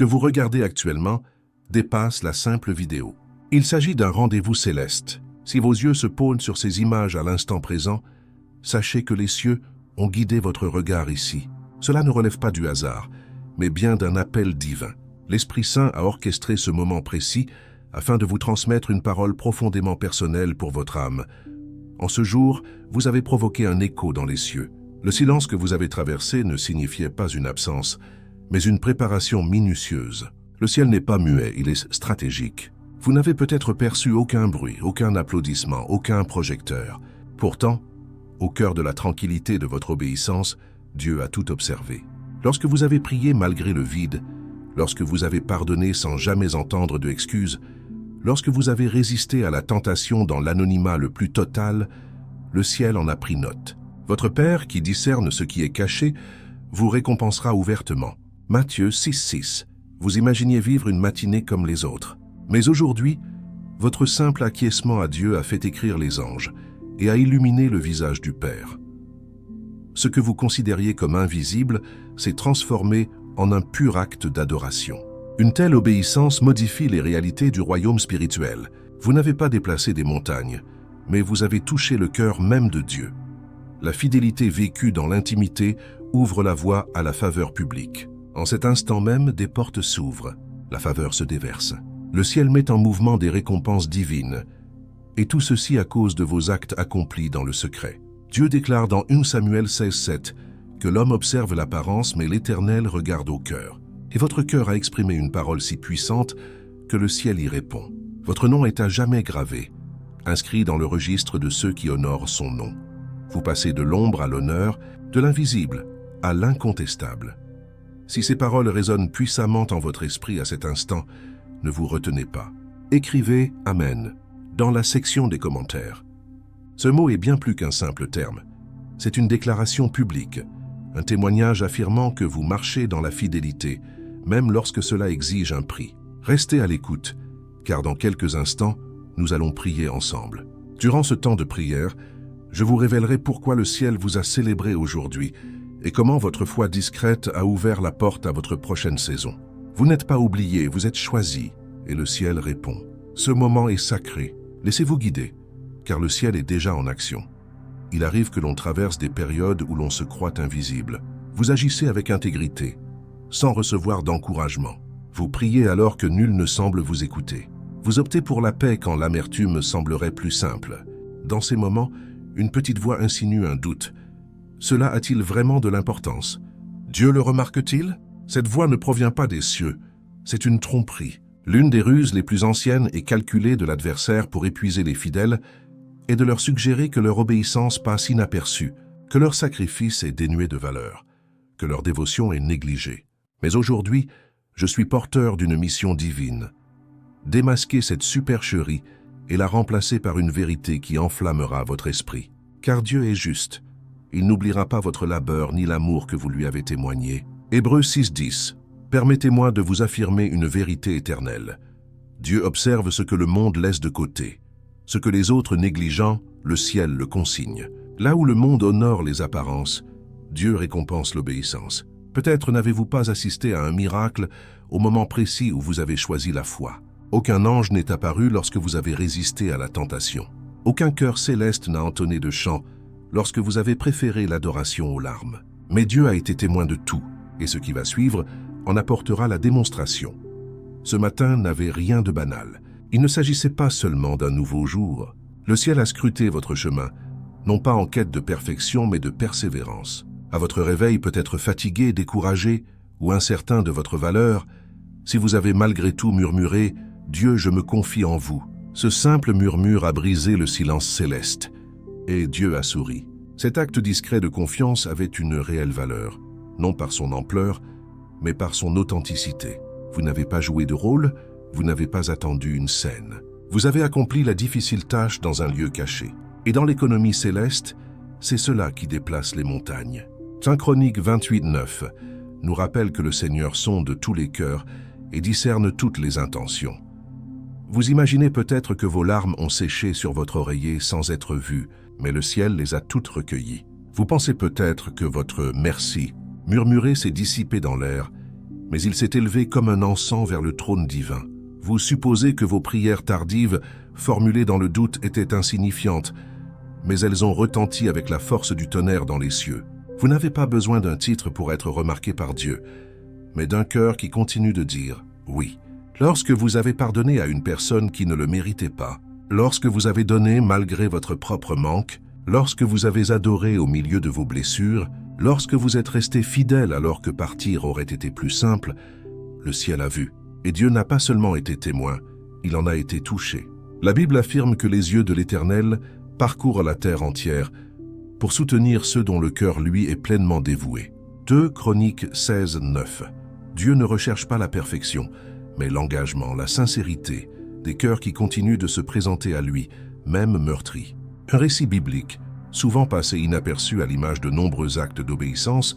que vous regardez actuellement dépasse la simple vidéo. Il s'agit d'un rendez-vous céleste. Si vos yeux se posent sur ces images à l'instant présent, sachez que les cieux ont guidé votre regard ici. Cela ne relève pas du hasard, mais bien d'un appel divin. L'Esprit Saint a orchestré ce moment précis afin de vous transmettre une parole profondément personnelle pour votre âme. En ce jour, vous avez provoqué un écho dans les cieux. Le silence que vous avez traversé ne signifiait pas une absence, mais une préparation minutieuse. Le ciel n'est pas muet, il est stratégique. Vous n'avez peut-être perçu aucun bruit, aucun applaudissement, aucun projecteur. Pourtant, au cœur de la tranquillité de votre obéissance, Dieu a tout observé. Lorsque vous avez prié malgré le vide, lorsque vous avez pardonné sans jamais entendre de excuses, lorsque vous avez résisté à la tentation dans l'anonymat le plus total, le ciel en a pris note. Votre Père, qui discerne ce qui est caché, vous récompensera ouvertement. Matthieu 6,6. Vous imaginiez vivre une matinée comme les autres. Mais aujourd'hui, votre simple acquiescement à Dieu a fait écrire les anges et a illuminé le visage du Père. Ce que vous considériez comme invisible s'est transformé en un pur acte d'adoration. Une telle obéissance modifie les réalités du royaume spirituel. Vous n'avez pas déplacé des montagnes, mais vous avez touché le cœur même de Dieu. La fidélité vécue dans l'intimité ouvre la voie à la faveur publique. En cet instant même, des portes s'ouvrent, la faveur se déverse. Le ciel met en mouvement des récompenses divines, et tout ceci à cause de vos actes accomplis dans le secret. Dieu déclare dans 1 Samuel 16,7 que l'homme observe l'apparence, mais l'Éternel regarde au cœur. Et votre cœur a exprimé une parole si puissante que le ciel y répond. Votre nom est à jamais gravé, inscrit dans le registre de ceux qui honorent son nom. Vous passez de l'ombre à l'honneur, de l'invisible à l'incontestable. Si ces paroles résonnent puissamment en votre esprit à cet instant, ne vous retenez pas. Écrivez « Amen » dans la section des commentaires. Ce mot est bien plus qu'un simple terme. C'est une déclaration publique, un témoignage affirmant que vous marchez dans la fidélité, même lorsque cela exige un prix. Restez à l'écoute, car dans quelques instants, nous allons prier ensemble. Durant ce temps de prière, je vous révélerai pourquoi le ciel vous a célébré aujourd'hui et comment votre foi discrète a ouvert la porte à votre prochaine saison. Vous n'êtes pas oublié, vous êtes choisi, et le ciel répond. Ce moment est sacré, laissez-vous guider, car le ciel est déjà en action. Il arrive que l'on traverse des périodes où l'on se croit invisible. Vous agissez avec intégrité, sans recevoir d'encouragement. Vous priez alors que nul ne semble vous écouter. Vous optez pour la paix quand l'amertume semblerait plus simple. Dans ces moments, une petite voix insinue un doute. Cela a-t-il vraiment de l'importance? Dieu le remarque-t-il? Cette voix ne provient pas des cieux, c'est une tromperie. L'une des ruses les plus anciennes et calculées de l'adversaire pour épuiser les fidèles est de leur suggérer que leur obéissance passe inaperçue, que leur sacrifice est dénué de valeur, que leur dévotion est négligée. Mais aujourd'hui, je suis porteur d'une mission divine. Démasquer cette supercherie et la remplacer par une vérité qui enflammera votre esprit. Car Dieu est juste. Il n'oubliera pas votre labeur ni l'amour que vous lui avez témoigné. Hébreux 6,10. Permettez-moi de vous affirmer une vérité éternelle. Dieu observe ce que le monde laisse de côté. Ce que les autres négligent, le ciel le consigne. Là où le monde honore les apparences, Dieu récompense l'obéissance. Peut-être n'avez-vous pas assisté à un miracle au moment précis où vous avez choisi la foi. Aucun ange n'est apparu lorsque vous avez résisté à la tentation. Aucun cœur céleste n'a entonné de chant lorsque vous avez préféré l'adoration aux larmes. Mais Dieu a été témoin de tout, et ce qui va suivre en apportera la démonstration. Ce matin n'avait rien de banal. Il ne s'agissait pas seulement d'un nouveau jour. Le ciel a scruté votre chemin, non pas en quête de perfection, mais de persévérance. À votre réveil, peut-être fatigué, découragé ou incertain de votre valeur, si vous avez malgré tout murmuré « Dieu, je me confie en vous », ce simple murmure a brisé le silence céleste, et Dieu a souri. Cet acte discret de confiance avait une réelle valeur, non par son ampleur, mais par son authenticité. Vous n'avez pas joué de rôle, vous n'avez pas attendu une scène. Vous avez accompli la difficile tâche dans un lieu caché. Et dans l'économie céleste, c'est cela qui déplace les montagnes. 5 Chroniques 28,9 nous rappelle que le Seigneur sonde tous les cœurs et discerne toutes les intentions. Vous imaginez peut-être que vos larmes ont séché sur votre oreiller sans être vues, mais le ciel les a toutes recueillies. Vous pensez peut-être que votre « merci » murmuré s'est dissipé dans l'air, mais il s'est élevé comme un encens vers le trône divin. Vous supposez que vos prières tardives, formulées dans le doute, étaient insignifiantes, mais elles ont retenti avec la force du tonnerre dans les cieux. Vous n'avez pas besoin d'un titre pour être remarqué par Dieu, mais d'un cœur qui continue de dire « oui ». Lorsque vous avez pardonné à une personne qui ne le méritait pas, lorsque vous avez donné malgré votre propre manque, lorsque vous avez adoré au milieu de vos blessures, lorsque vous êtes resté fidèle alors que partir aurait été plus simple, le ciel a vu. Et Dieu n'a pas seulement été témoin, il en a été touché. La Bible affirme que les yeux de l'Éternel parcourent la terre entière pour soutenir ceux dont le cœur, lui, est pleinement dévoué. 2 Chroniques 16, 9. Dieu ne recherche pas la perfection, mais l'engagement, la sincérité, des cœurs qui continuent de se présenter à lui, même meurtris. Un récit biblique, souvent passé inaperçu à l'image de nombreux actes d'obéissance,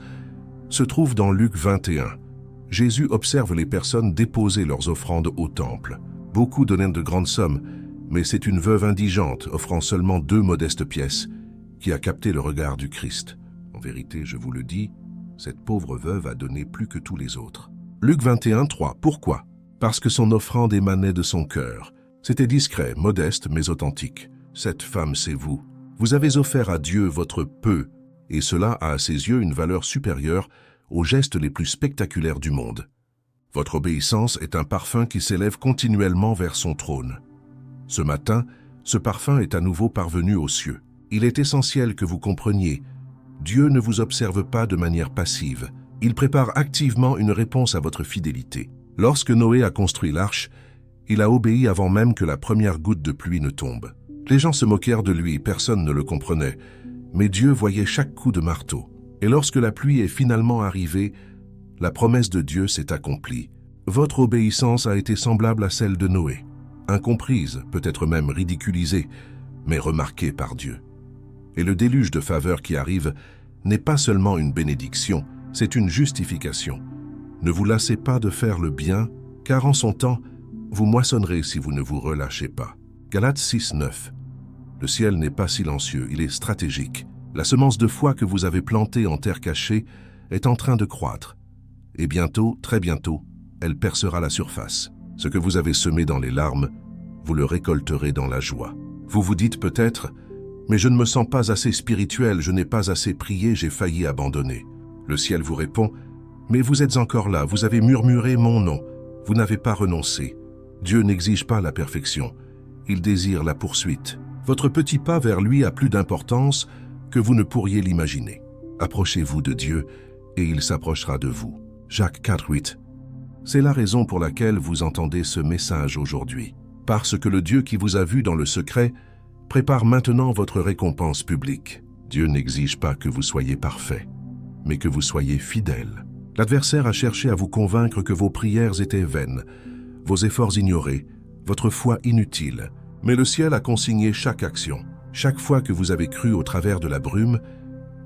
se trouve dans Luc 21. Jésus observe les personnes déposer leurs offrandes au temple. Beaucoup donnaient de grandes sommes, mais c'est une veuve indigente offrant seulement 2 modestes pièces qui a capté le regard du Christ. En vérité, je vous le dis, cette pauvre veuve a donné plus que tous les autres. Luc 21, 3. Pourquoi? Parce que son offrande émanait de son cœur. C'était discret, modeste, mais authentique. Cette femme, c'est vous. Vous avez offert à Dieu votre peu, et cela a à ses yeux une valeur supérieure aux gestes les plus spectaculaires du monde. Votre obéissance est un parfum qui s'élève continuellement vers son trône. Ce matin, ce parfum est à nouveau parvenu aux cieux. Il est essentiel que vous compreniez, Dieu ne vous observe pas de manière passive. Il prépare activement une réponse à votre fidélité. Lorsque Noé a construit l'arche, il a obéi avant même que la première goutte de pluie ne tombe. Les gens se moquèrent de lui, personne ne le comprenait, mais Dieu voyait chaque coup de marteau. Et lorsque la pluie est finalement arrivée, la promesse de Dieu s'est accomplie. Votre obéissance a été semblable à celle de Noé, incomprise, peut-être même ridiculisée, mais remarquée par Dieu. Et le déluge de faveur qui arrive n'est pas seulement une bénédiction, c'est une justification. Ne vous lassez pas de faire le bien, car en son temps, vous moissonnerez si vous ne vous relâchez pas. Galates 6, 9. Le ciel n'est pas silencieux, il est stratégique. La semence de foi que vous avez plantée en terre cachée est en train de croître. Et bientôt, très bientôt, elle percera la surface. Ce que vous avez semé dans les larmes, vous le récolterez dans la joie. Vous vous dites peut-être, mais je ne me sens pas assez spirituel, je n'ai pas assez prié, j'ai failli abandonner. Le ciel vous répond, mais vous êtes encore là, vous avez murmuré mon nom, vous n'avez pas renoncé. Dieu n'exige pas la perfection, il désire la poursuite. Votre petit pas vers lui a plus d'importance que vous ne pourriez l'imaginer. Approchez-vous de Dieu et il s'approchera de vous. Jacques 4, 8. C'est la raison pour laquelle vous entendez ce message aujourd'hui. Parce que le Dieu qui vous a vu dans le secret prépare maintenant votre récompense publique. Dieu n'exige pas que vous soyez parfait, mais que vous soyez fidèle. L'adversaire a cherché à vous convaincre que vos prières étaient vaines, vos efforts ignorés, votre foi inutile. Mais le ciel a consigné chaque action. Chaque fois que vous avez cru au travers de la brume,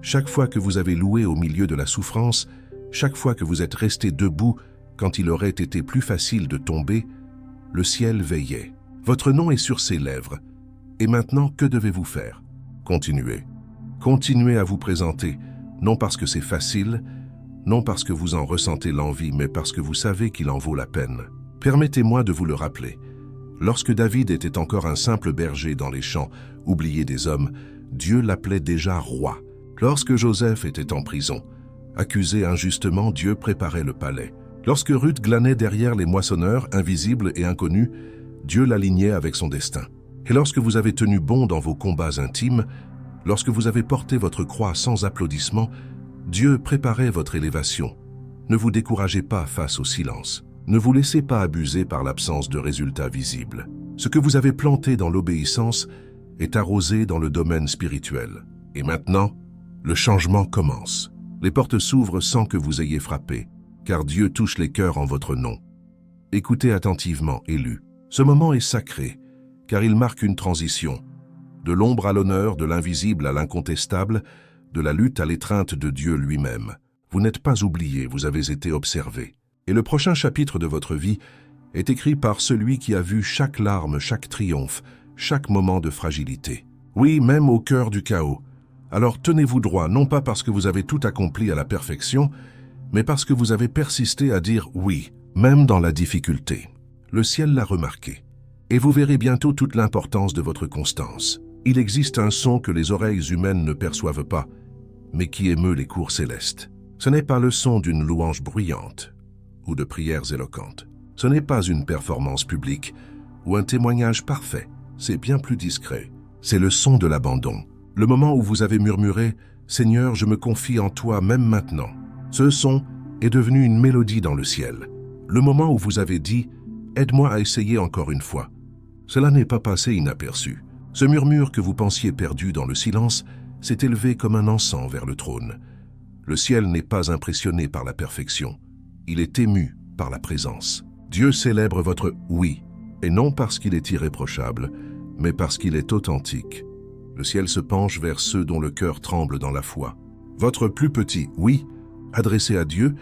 chaque fois que vous avez loué au milieu de la souffrance, chaque fois que vous êtes resté debout quand il aurait été plus facile de tomber, le ciel veillait. Votre nom est sur ses lèvres. Et maintenant, que devez-vous faire? Continuez. Continuez à vous présenter, non parce que c'est facile, non parce que vous en ressentez l'envie, mais parce que vous savez qu'il en vaut la peine. Permettez-moi de vous le rappeler. Lorsque David était encore un simple berger dans les champs, oublié des hommes, Dieu l'appelait déjà roi. Lorsque Joseph était en prison, accusé injustement, Dieu préparait le palais. Lorsque Ruth glanait derrière les moissonneurs, invisibles et inconnus, Dieu l'alignait avec son destin. Et lorsque vous avez tenu bon dans vos combats intimes, lorsque vous avez porté votre croix sans applaudissements, Dieu préparait votre élévation. Ne vous découragez pas face au silence. Ne vous laissez pas abuser par l'absence de résultats visibles. Ce que vous avez planté dans l'obéissance est arrosé dans le domaine spirituel. Et maintenant, le changement commence. Les portes s'ouvrent sans que vous ayez frappé, car Dieu touche les cœurs en votre nom. Écoutez attentivement, élus. Ce moment est sacré, car il marque une transition. De l'ombre à l'honneur, de l'invisible à l'incontestable, de la lutte à l'étreinte de Dieu lui-même. Vous n'êtes pas oubliés, vous avez été observés. Et le prochain chapitre de votre vie est écrit par celui qui a vu chaque larme, chaque triomphe, chaque moment de fragilité. Oui, même au cœur du chaos. Alors tenez-vous droit, non pas parce que vous avez tout accompli à la perfection, mais parce que vous avez persisté à dire oui, même dans la difficulté. Le ciel l'a remarqué. Et vous verrez bientôt toute l'importance de votre constance. Il existe un son que les oreilles humaines ne perçoivent pas, mais qui émeut les cours célestes. Ce n'est pas le son d'une louange bruyante ou de prières éloquentes. Ce n'est pas une performance publique ou un témoignage parfait. C'est bien plus discret. C'est le son de l'abandon. Le moment où vous avez murmuré « Seigneur, je me confie en toi même maintenant ». Ce son est devenu une mélodie dans le ciel. Le moment où vous avez dit « Aide-moi à essayer encore une fois ». Cela n'est pas passé inaperçu. Ce murmure que vous pensiez perdu dans le silence s'est élevé comme un encens vers le trône. Le ciel n'est pas impressionné par la perfection. Il est ému par la présence. Dieu célèbre votre « oui », et non parce qu'il est irréprochable, mais parce qu'il est authentique. Le ciel se penche vers ceux dont le cœur tremble dans la foi. Votre plus petit « oui », adressé à Dieu,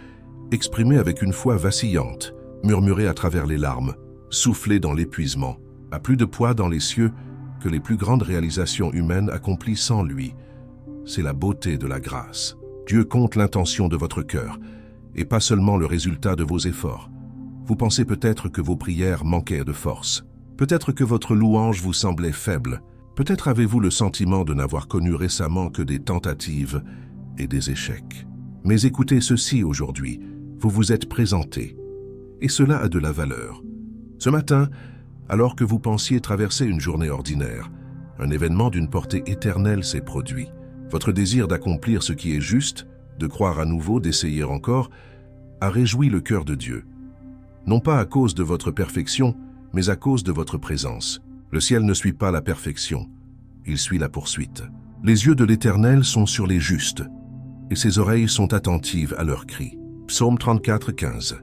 exprimé avec une foi vacillante, murmuré à travers les larmes, soufflé dans l'épuisement, a plus de poids dans les cieux que les plus grandes réalisations humaines accomplies sans lui. C'est la beauté de la grâce. Dieu compte l'intention de votre cœur, et pas seulement le résultat de vos efforts. Vous pensez peut-être que vos prières manquaient de force. Peut-être que votre louange vous semblait faible. Peut-être avez-vous le sentiment de n'avoir connu récemment que des tentatives et des échecs. Mais écoutez ceci aujourd'hui, vous vous êtes présenté. Et cela a de la valeur. Ce matin, alors que vous pensiez traverser une journée ordinaire, un événement d'une portée éternelle s'est produit. Votre désir d'accomplir ce qui est juste, de croire à nouveau, d'essayer encore, a réjoui le cœur de Dieu. Non pas à cause de votre perfection, mais à cause de votre présence. Le ciel ne suit pas la perfection, il suit la poursuite. Les yeux de l'Éternel sont sur les justes, et ses oreilles sont attentives à leurs cris. Psaume 34, 15.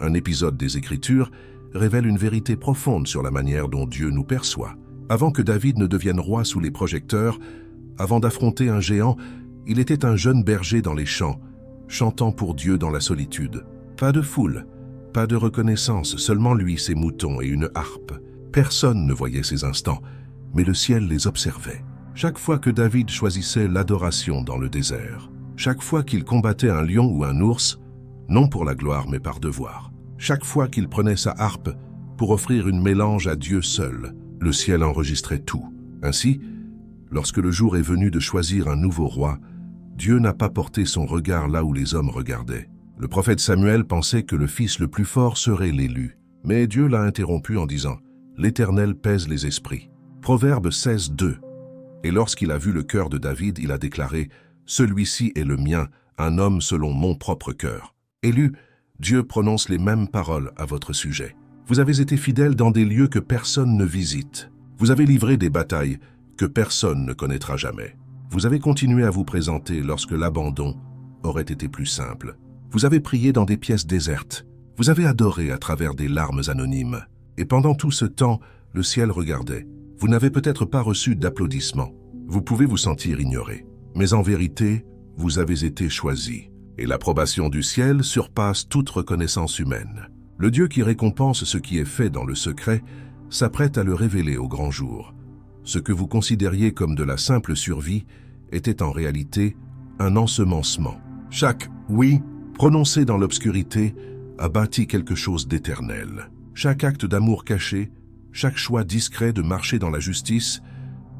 Un épisode des Écritures révèle une vérité profonde sur la manière dont Dieu nous perçoit. Avant que David ne devienne roi sous les projecteurs, avant d'affronter un géant, il était un jeune berger dans les champs, chantant pour Dieu dans la solitude. Pas de foule, pas de reconnaissance, seulement lui, ses moutons et une harpe. Personne ne voyait ces instants, mais le ciel les observait. Chaque fois que David choisissait l'adoration dans le désert, chaque fois qu'il combattait un lion ou un ours, non pour la gloire mais par devoir, chaque fois qu'il prenait sa harpe pour offrir une mélange à Dieu seul, le ciel enregistrait tout. Ainsi, lorsque le jour est venu de choisir un nouveau roi, Dieu n'a pas porté son regard là où les hommes regardaient. Le prophète Samuel pensait que le fils le plus fort serait l'élu, mais Dieu l'a interrompu en disant « L'Éternel pèse les esprits ». Proverbe 16, 2. Et lorsqu'il a vu le cœur de David, il a déclaré « Celui-ci est le mien, un homme selon mon propre cœur ». Élu, Dieu prononce les mêmes paroles à votre sujet. Vous avez été fidèle dans des lieux que personne ne visite. Vous avez livré des batailles que personne ne connaîtra jamais. Vous avez continué à vous présenter lorsque l'abandon aurait été plus simple. Vous avez prié dans des pièces désertes. Vous avez adoré à travers des larmes anonymes. Et pendant tout ce temps, le ciel regardait. Vous n'avez peut-être pas reçu d'applaudissements. Vous pouvez vous sentir ignoré. Mais en vérité, vous avez été choisi. Et l'approbation du ciel surpasse toute reconnaissance humaine. Le Dieu qui récompense ce qui est fait dans le secret s'apprête à le révéler au grand jour. Ce que vous considériez comme de la simple survie était en réalité un ensemencement. Chaque « oui » prononcé dans l'obscurité a bâti quelque chose d'éternel. Chaque acte d'amour caché, chaque choix discret de marcher dans la justice,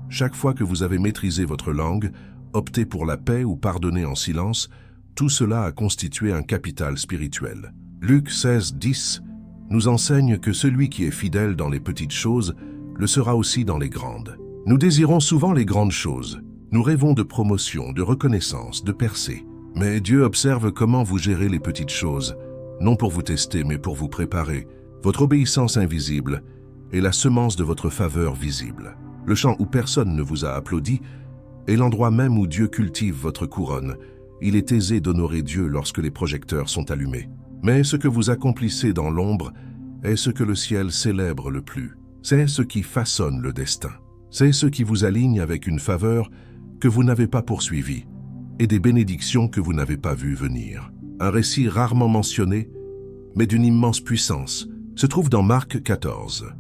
chaque fois que vous avez maîtrisé votre langue, opté pour la paix ou pardonné en silence, tout cela a constitué un capital spirituel. Luc 16, 10 nous enseigne que celui qui est fidèle dans les petites choses le sera aussi dans les grandes. Nous désirons souvent les grandes choses. Nous rêvons de promotion, de reconnaissance, de percée. Mais Dieu observe comment vous gérez les petites choses, non pour vous tester, mais pour vous préparer. Votre obéissance invisible est la semence de votre faveur visible. Le champ où personne ne vous a applaudi est l'endroit même où Dieu cultive votre couronne. Il est aisé d'honorer Dieu lorsque les projecteurs sont allumés. Mais ce que vous accomplissez dans l'ombre est ce que le ciel célèbre le plus. C'est ce qui façonne le destin. C'est ce qui vous aligne avec une faveur que vous n'avez pas poursuivie et des bénédictions que vous n'avez pas vues venir. Un récit rarement mentionné, mais d'une immense puissance, se trouve dans Marc 14.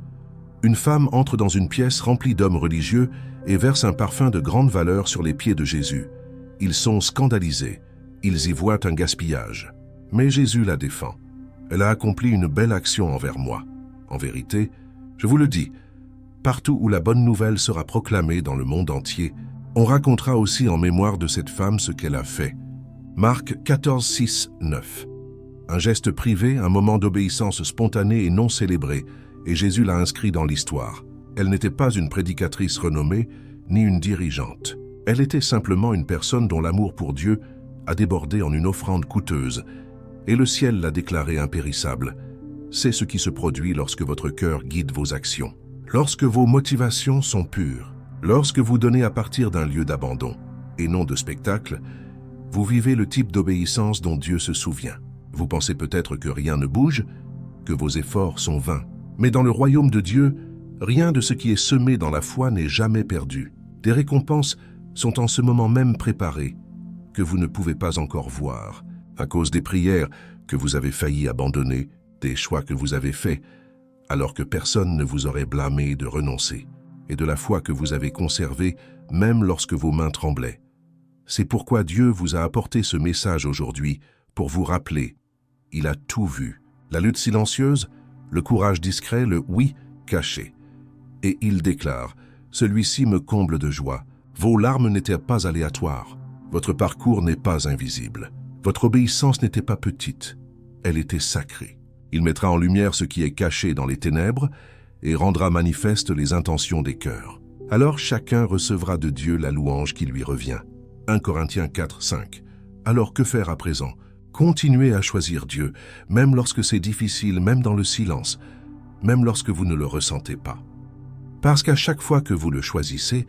Une femme entre dans une pièce remplie d'hommes religieux et verse un parfum de grande valeur sur les pieds de Jésus. Ils sont scandalisés. Ils y voient un gaspillage. Mais Jésus la défend. Elle a accompli une belle action envers moi. En vérité, je vous le dis, partout où la bonne nouvelle sera proclamée dans le monde entier, on racontera aussi en mémoire de cette femme ce qu'elle a fait. Marc 14, 6, 9. Un geste privé, un moment d'obéissance spontanée et non célébré, et Jésus l'a inscrit dans l'histoire. Elle n'était pas une prédicatrice renommée, ni une dirigeante. Elle était simplement une personne dont l'amour pour Dieu a débordé en une offrande coûteuse, et le ciel l'a déclarée impérissable. C'est ce qui se produit lorsque votre cœur guide vos actions. Lorsque vos motivations sont pures, lorsque vous donnez à partir d'un lieu d'abandon, et non de spectacle, vous vivez le type d'obéissance dont Dieu se souvient. Vous pensez peut-être que rien ne bouge, que vos efforts sont vains. Mais dans le royaume de Dieu, rien de ce qui est semé dans la foi n'est jamais perdu. Des récompenses sont en ce moment même préparées, que vous ne pouvez pas encore voir, à cause des prières que vous avez failli abandonner, des choix que vous avez faits, alors que personne ne vous aurait blâmé de renoncer, et de la foi que vous avez conservée même lorsque vos mains tremblaient. C'est pourquoi Dieu vous a apporté ce message aujourd'hui, pour vous rappeler. Il a tout vu. La lutte silencieuse, le courage discret, le oui caché. Et il déclare, « Celui-ci me comble de joie. Vos larmes n'étaient pas aléatoires. Votre parcours n'est pas invisible. Votre obéissance n'était pas petite. Elle était sacrée. Il mettra en lumière ce qui est caché dans les ténèbres et rendra manifeste les intentions des cœurs. Alors chacun recevra de Dieu la louange qui lui revient. » 1 Corinthiens 4, 5. Alors que faire à présent? Continuez à choisir Dieu, même lorsque c'est difficile, même dans le silence, même lorsque vous ne le ressentez pas. Parce qu'à chaque fois que vous le choisissez,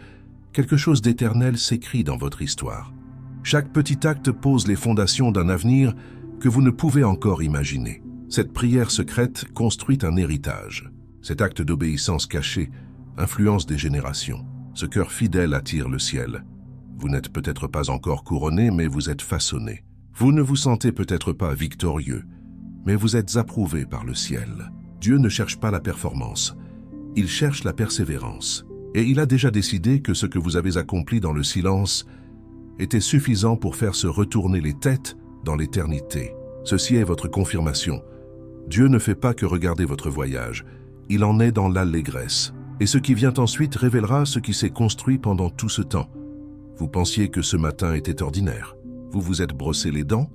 quelque chose d'éternel s'écrit dans votre histoire. Chaque petit acte pose les fondations d'un avenir que vous ne pouvez encore imaginer. Cette prière secrète construit un héritage. Cet acte d'obéissance caché influence des générations. Ce cœur fidèle attire le ciel. Vous n'êtes peut-être pas encore couronné, mais vous êtes façonné. Vous ne vous sentez peut-être pas victorieux, mais vous êtes approuvé par le ciel. Dieu ne cherche pas la performance, il cherche la persévérance. Et il a déjà décidé que ce que vous avez accompli dans le silence était suffisant pour faire se retourner les têtes dans l'éternité. Ceci est votre confirmation. Dieu ne fait pas que regarder votre voyage, il en est dans l'allégresse. Et ce qui vient ensuite révélera ce qui s'est construit pendant tout ce temps. Vous pensiez que ce matin était ordinaire. Vous vous êtes brossé les dents,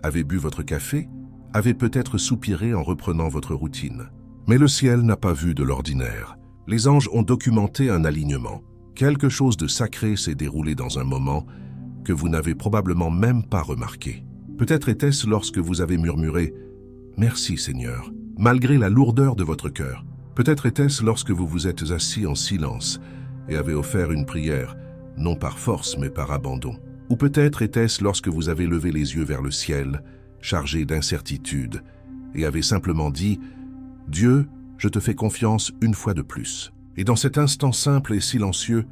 avez bu votre café, avez peut-être soupiré en reprenant votre routine. Mais le ciel n'a pas vu de l'ordinaire. Les anges ont documenté un alignement. Quelque chose de sacré s'est déroulé dans un moment que vous n'avez probablement même pas remarqué. Peut-être était-ce lorsque vous avez murmuré « Merci Seigneur », malgré la lourdeur de votre cœur. Peut-être était-ce lorsque vous vous êtes assis en silence et avez offert une prière, non par force mais par abandon. Ou peut-être était-ce lorsque vous avez levé les yeux vers le ciel, chargé d'incertitude, et avez simplement dit « Dieu, je te fais confiance une fois de plus ». Et dans cet instant simple et silencieux,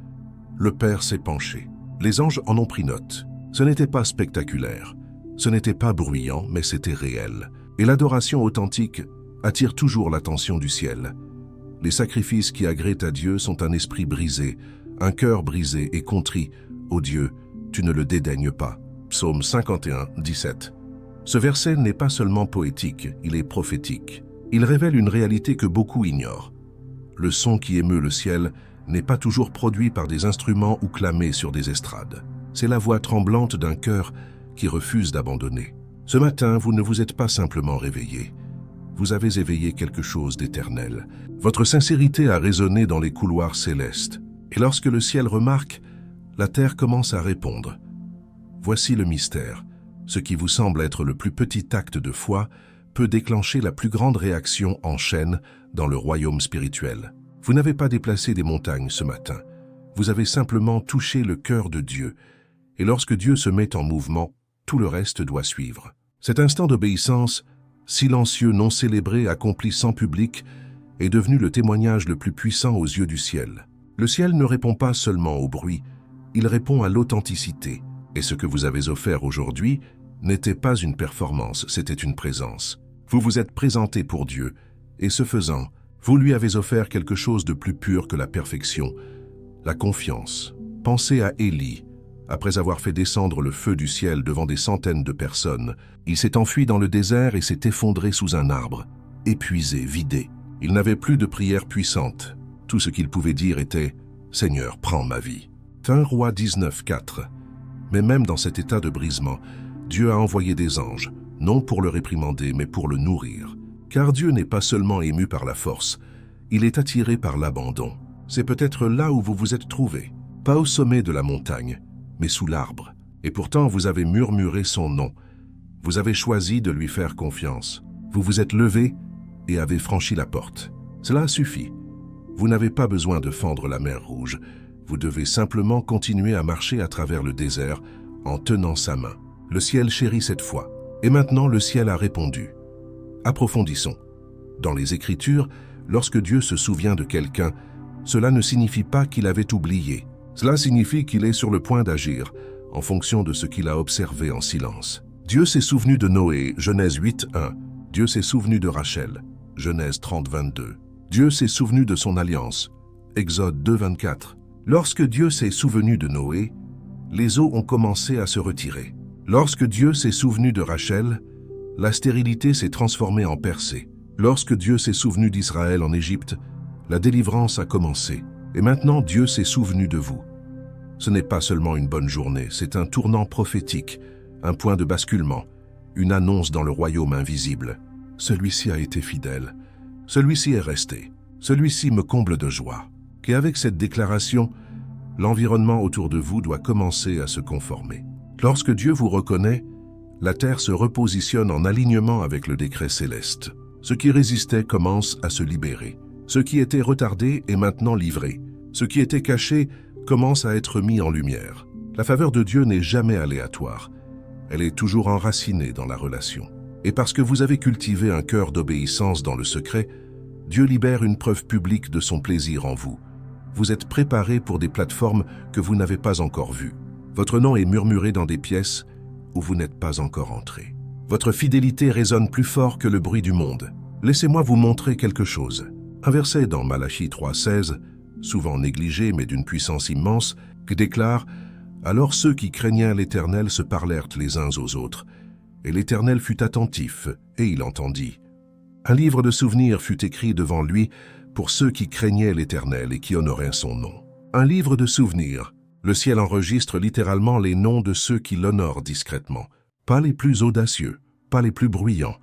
le Père s'est penché. Les anges en ont pris note. Ce n'était pas spectaculaire, ce n'était pas bruyant, mais c'était réel. Et l'adoration authentique attire toujours l'attention du ciel. Les sacrifices qui agréent à Dieu sont un esprit brisé, un cœur brisé et contrit. Ô Dieu, tu ne le dédaignes pas. Psaume 51, 17. Ce verset n'est pas seulement poétique, il est prophétique. Il révèle une réalité que beaucoup ignorent. Le son qui émeut le ciel n'est pas toujours produit par des instruments ou clamé sur des estrades. C'est la voix tremblante d'un cœur qui refuse d'abandonner. Ce matin, vous ne vous êtes pas simplement réveillé. Vous avez éveillé quelque chose d'éternel. Votre sincérité a résonné dans les couloirs célestes. Et lorsque le ciel remarque, la terre commence à répondre. Voici le mystère. Ce qui vous semble être le plus petit acte de foi peut déclencher la plus grande réaction en chaîne dans le royaume spirituel. Vous n'avez pas déplacé des montagnes ce matin. Vous avez simplement touché le cœur de Dieu. Et lorsque Dieu se met en mouvement, tout le reste doit suivre. Cet instant d'obéissance, silencieux, non célébré, accompli sans public, est devenu le témoignage le plus puissant aux yeux du ciel. Le ciel ne répond pas seulement au bruit, il répond à l'authenticité. Et ce que vous avez offert aujourd'hui n'était pas une performance, c'était une présence. Vous vous êtes présenté pour Dieu, et ce faisant, vous lui avez offert quelque chose de plus pur que la perfection, la confiance. Pensez à Élie, Après avoir fait descendre le feu du ciel devant des centaines de personnes, il s'est enfui dans le désert et s'est effondré sous un arbre, épuisé, vidé. Il n'avait plus de prière puissante. Tout ce qu'il pouvait dire était « Seigneur, prends ma vie ». 1 Rois 19, 4. Mais même dans cet état de brisement, Dieu a envoyé des anges, non pour le réprimander, mais pour le nourrir. Car Dieu n'est pas seulement ému par la force, il est attiré par l'abandon. C'est peut-être là où vous vous êtes trouvé, pas au sommet de la montagne, mais sous l'arbre. Et pourtant vous avez murmuré son nom. Vous avez choisi de lui faire confiance. Vous vous êtes levé et avez franchi la porte. Cela suffit. Vous n'avez pas besoin de fendre la mer Rouge. Vous devez simplement continuer à marcher à travers le désert en tenant sa main. Le ciel chérit cette foi. Et maintenant, le ciel a répondu. Approfondissons. Dans les Écritures, lorsque Dieu se souvient de quelqu'un, cela ne signifie pas qu'il avait oublié. Cela signifie qu'il est sur le point d'agir, en fonction de ce qu'il a observé en silence. Dieu s'est souvenu de Noé, Genèse 8, 1. Dieu s'est souvenu de Rachel, Genèse 30, 22. Dieu s'est souvenu de son alliance, Exode 2, 24. Lorsque Dieu s'est souvenu de Noé, les eaux ont commencé à se retirer. Lorsque Dieu s'est souvenu de Rachel, la stérilité s'est transformée en percée. Lorsque Dieu s'est souvenu d'Israël en Égypte, la délivrance a commencé. Et maintenant, Dieu s'est souvenu de vous. Ce n'est pas seulement une bonne journée, c'est un tournant prophétique, un point de basculement, une annonce dans le royaume invisible. Celui-ci a été fidèle. Celui-ci est resté. Celui-ci me comble de joie. Qu'avec cette déclaration, l'environnement autour de vous doit commencer à se conformer. Lorsque Dieu vous reconnaît, la terre se repositionne en alignement avec le décret céleste. Ce qui résistait commence à se libérer. Ce qui était retardé est maintenant livré. Ce qui était caché commence à être mis en lumière. La faveur de Dieu n'est jamais aléatoire. Elle est toujours enracinée dans la relation. Et parce que vous avez cultivé un cœur d'obéissance dans le secret, Dieu libère une preuve publique de son plaisir en vous. Vous êtes préparé pour des plateformes que vous n'avez pas encore vues. Votre nom est murmuré dans des pièces où vous n'êtes pas encore entré. Votre fidélité résonne plus fort que le bruit du monde. Laissez-moi vous montrer quelque chose. Un verset dans Malachie 3,16, souvent négligé mais d'une puissance immense, qui déclare « Alors ceux qui craignaient l'Éternel se parlèrent les uns aux autres, et l'Éternel fut attentif, et il entendit. Un livre de souvenirs fut écrit devant lui pour ceux qui craignaient l'Éternel et qui honoraient son nom. » Un livre de souvenirs. Le ciel enregistre littéralement les noms de ceux qui l'honorent discrètement. Pas les plus audacieux, pas les plus bruyants,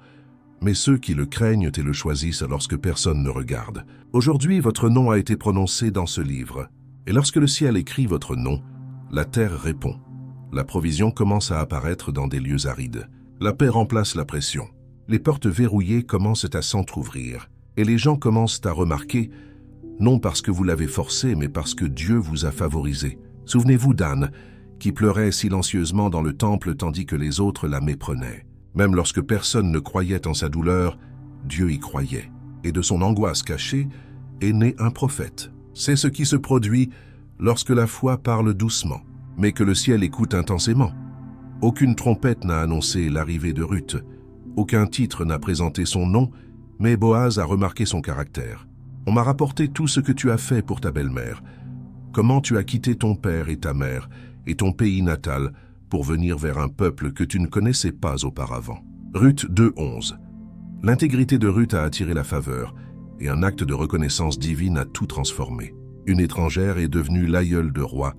mais ceux qui le craignent et le choisissent lorsque personne ne regarde. Aujourd'hui, votre nom a été prononcé dans ce livre. Et lorsque le ciel écrit votre nom, la terre répond. La provision commence à apparaître dans des lieux arides. La paix remplace la pression. Les portes verrouillées commencent à s'entr'ouvrir. Et les gens commencent à remarquer, non parce que vous l'avez forcé, mais parce que Dieu vous a favorisé. Souvenez-vous d'Anne, qui pleurait silencieusement dans le temple tandis que les autres la méprenaient. Même lorsque personne ne croyait en sa douleur, Dieu y croyait. Et de son angoisse cachée est né un prophète. C'est ce qui se produit lorsque la foi parle doucement, mais que le ciel écoute intensément. Aucune trompette n'a annoncé l'arrivée de Ruth. Aucun titre n'a présenté son nom, mais Boaz a remarqué son caractère. On m'a rapporté tout ce que tu as fait pour ta belle-mère. Comment tu as quitté ton père et ta mère et ton pays natal pour venir vers un peuple que tu ne connaissais pas auparavant. Ruth 2:11. L'intégrité de Ruth a attiré la faveur et un acte de reconnaissance divine a tout transformé. Une étrangère est devenue l'aïeule de roi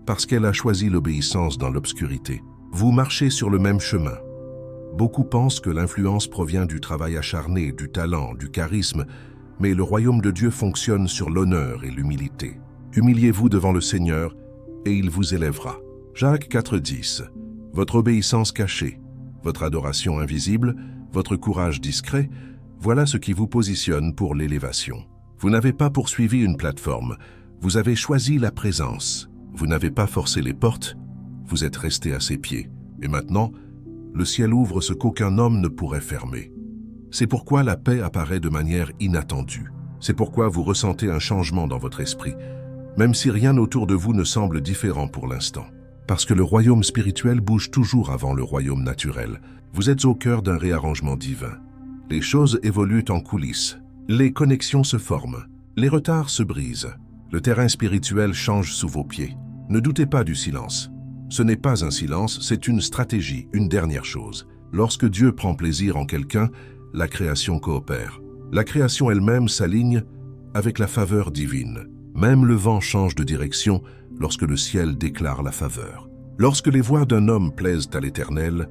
parce qu'elle a choisi l'obéissance dans l'obscurité. Vous marchez sur le même chemin. Beaucoup pensent que l'influence provient du travail acharné, du talent, du charisme, mais le royaume de Dieu fonctionne sur l'honneur et l'humilité. Humiliez-vous devant le Seigneur et il vous élèvera. Jacques 4:10. Votre obéissance cachée, votre adoration invisible, votre courage discret, voilà ce qui vous positionne pour l'élévation. Vous n'avez pas poursuivi une plateforme, vous avez choisi la présence. Vous n'avez pas forcé les portes, vous êtes resté à ses pieds. Et maintenant, le ciel ouvre ce qu'aucun homme ne pourrait fermer. C'est pourquoi la paix apparaît de manière inattendue. C'est pourquoi vous ressentez un changement dans votre esprit, même si rien autour de vous ne semble différent pour l'instant. Parce que le royaume spirituel bouge toujours avant le royaume naturel. Vous êtes au cœur d'un réarrangement divin. Les choses évoluent en coulisses. Les connexions se forment. Les retards se brisent. Le terrain spirituel change sous vos pieds. Ne doutez pas du silence. Ce n'est pas un silence, c'est une stratégie, une dernière chose. Lorsque Dieu prend plaisir en quelqu'un, la création coopère. La création elle-même s'aligne avec la faveur divine. Même le vent change de direction lorsque le ciel déclare la faveur. Lorsque les voies d'un homme plaisent à l'Éternel,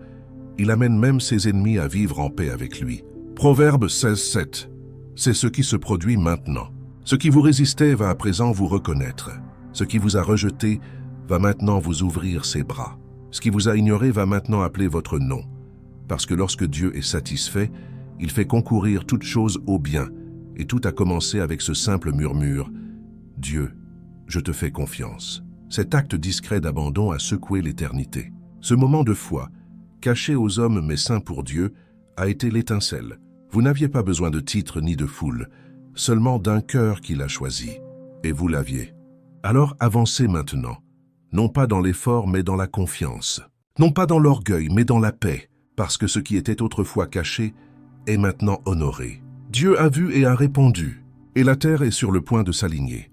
il amène même ses ennemis à vivre en paix avec lui. Proverbe 16:7. C'est ce qui se produit maintenant. Ce qui vous résistait va à présent vous reconnaître. Ce qui vous a rejeté va maintenant vous ouvrir ses bras. Ce qui vous a ignoré va maintenant appeler votre nom. Parce que lorsque Dieu est satisfait, il fait concourir toutes choses au bien, et tout a commencé avec ce simple murmure « Dieu, je te fais confiance ». Cet acte discret d'abandon a secoué l'éternité. Ce moment de foi, caché aux hommes mais saint pour Dieu, a été l'étincelle. Vous n'aviez pas besoin de titre ni de foule, seulement d'un cœur qu'il a choisi. Et vous l'aviez. Alors avancez maintenant, non pas dans l'effort mais dans la confiance. Non pas dans l'orgueil mais dans la paix, parce que ce qui était autrefois caché est maintenant honoré. Dieu a vu et a répondu, et la terre est sur le point de s'aligner.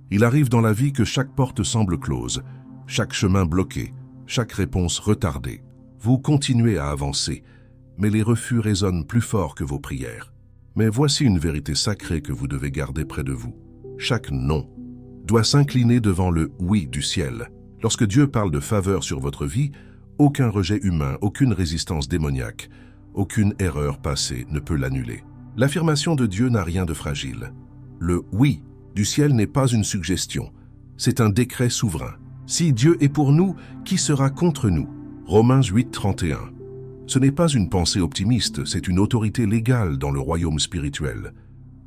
Il arrive dans la vie que chaque porte semble close, chaque chemin bloqué, chaque réponse retardée. Vous continuez à avancer, mais les refus résonnent plus fort que vos prières. Mais voici une vérité sacrée que vous devez garder près de vous. Chaque non doit s'incliner devant le oui du ciel. Lorsque Dieu parle de faveur sur votre vie, aucun rejet humain, aucune résistance démoniaque, aucune erreur passée ne peut l'annuler. L'affirmation de Dieu n'a rien de fragile. Le oui du ciel n'est pas une suggestion, c'est un décret souverain. Si Dieu est pour nous, qui sera contre nous? Romains 8:31. Ce n'est pas une pensée optimiste, c'est une autorité légale dans le royaume spirituel.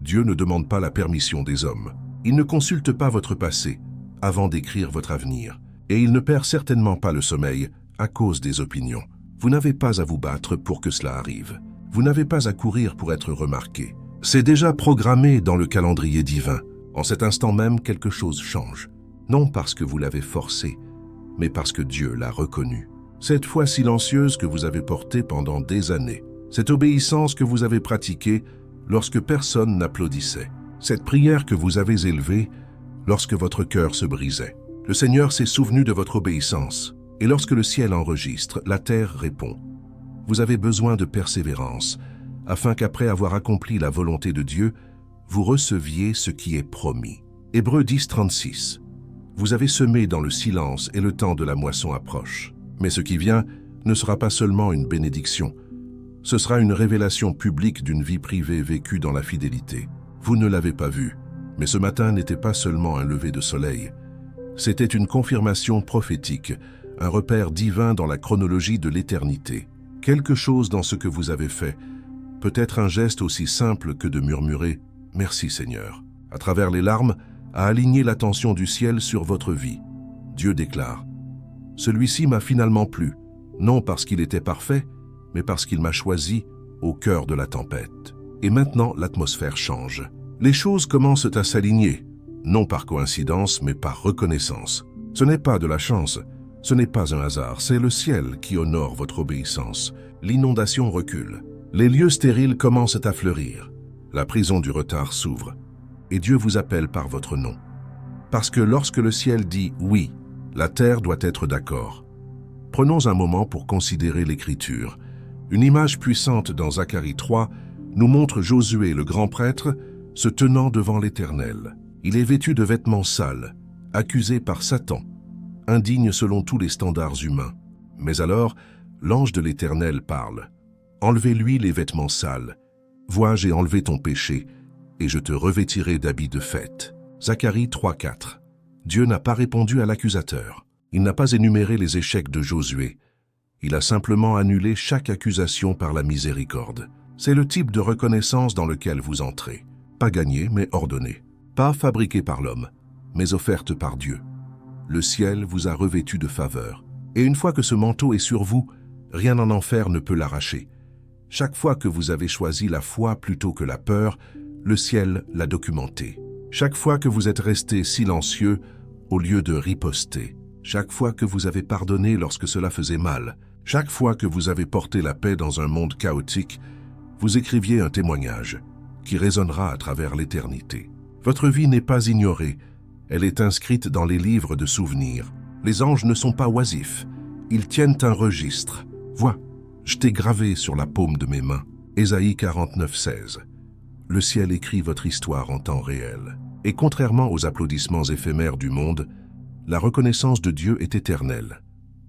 Dieu ne demande pas la permission des hommes. Il ne consulte pas votre passé avant d'écrire votre avenir. Et il ne perd certainement pas le sommeil à cause des opinions. Vous n'avez pas à vous battre pour que cela arrive. Vous n'avez pas à courir pour être remarqué. C'est déjà programmé dans le calendrier divin. En cet instant même, quelque chose change. Non parce que vous l'avez forcé, mais parce que Dieu l'a reconnu. Cette foi silencieuse que vous avez portée pendant des années, cette obéissance que vous avez pratiquée lorsque personne n'applaudissait, cette prière que vous avez élevée lorsque votre cœur se brisait. Le Seigneur s'est souvenu de votre obéissance, et lorsque le ciel enregistre, la terre répond. Vous avez besoin de persévérance, afin qu'après avoir accompli la volonté de Dieu, vous receviez ce qui est promis. Hébreux 10:36. Vous avez semé dans le silence et le temps de la moisson approche. Mais ce qui vient ne sera pas seulement une bénédiction, ce sera une révélation publique d'une vie privée vécue dans la fidélité. Vous ne l'avez pas vu, mais ce matin n'était pas seulement un lever de soleil, c'était une confirmation prophétique, un repère divin dans la chronologie de l'éternité. Quelque chose dans ce que vous avez fait, peut-être un geste aussi simple que de murmurer « Merci Seigneur », à travers les larmes, a aligné l'attention du ciel sur votre vie. Dieu déclare « Celui-ci m'a finalement plu, non parce qu'il était parfait, mais parce qu'il m'a choisi au cœur de la tempête. » Et maintenant, l'atmosphère change. Les choses commencent à s'aligner, non par coïncidence, mais par reconnaissance. Ce n'est pas de la chance, ce n'est pas un hasard, c'est le ciel qui honore votre obéissance. L'inondation recule. Les lieux stériles commencent à fleurir. La prison du retard s'ouvre. Et Dieu vous appelle par votre nom. Parce que lorsque le ciel dit « oui », la terre doit être d'accord. Prenons un moment pour considérer l'Écriture. Une image puissante dans Zacharie 3 nous montre Josué, le grand prêtre, se tenant devant l'Éternel. Il est vêtu de vêtements sales, accusé par Satan, indigne selon tous les standards humains. Mais alors, l'ange de l'Éternel parle. « Enlevez-lui les vêtements sales. Vois, j'ai enlevé ton péché, et je te revêtirai d'habits de fête. » Zacharie 3:4. Dieu n'a pas répondu à l'accusateur. Il n'a pas énuméré les échecs de Josué. Il a simplement annulé chaque accusation par la miséricorde. C'est le type de reconnaissance dans lequel vous entrez. Pas gagné, mais ordonné. Pas fabriqué par l'homme, mais offerte par Dieu. Le ciel vous a revêtu de faveur. Et une fois que ce manteau est sur vous, rien en enfer ne peut l'arracher. Chaque fois que vous avez choisi la foi plutôt que la peur, le ciel l'a documenté. Chaque fois que vous êtes resté silencieux au lieu de riposter. Chaque fois que vous avez pardonné lorsque cela faisait mal. Chaque fois que vous avez porté la paix dans un monde chaotique, vous écriviez un témoignage qui résonnera à travers l'éternité. Votre vie n'est pas ignorée, elle est inscrite dans les livres de souvenirs. Les anges ne sont pas oisifs. Ils tiennent un registre. Vois, je t'ai gravé sur la paume de mes mains. Ésaïe 49, 16. Le ciel écrit votre histoire en temps réel. Et contrairement aux applaudissements éphémères du monde, la reconnaissance de Dieu est éternelle.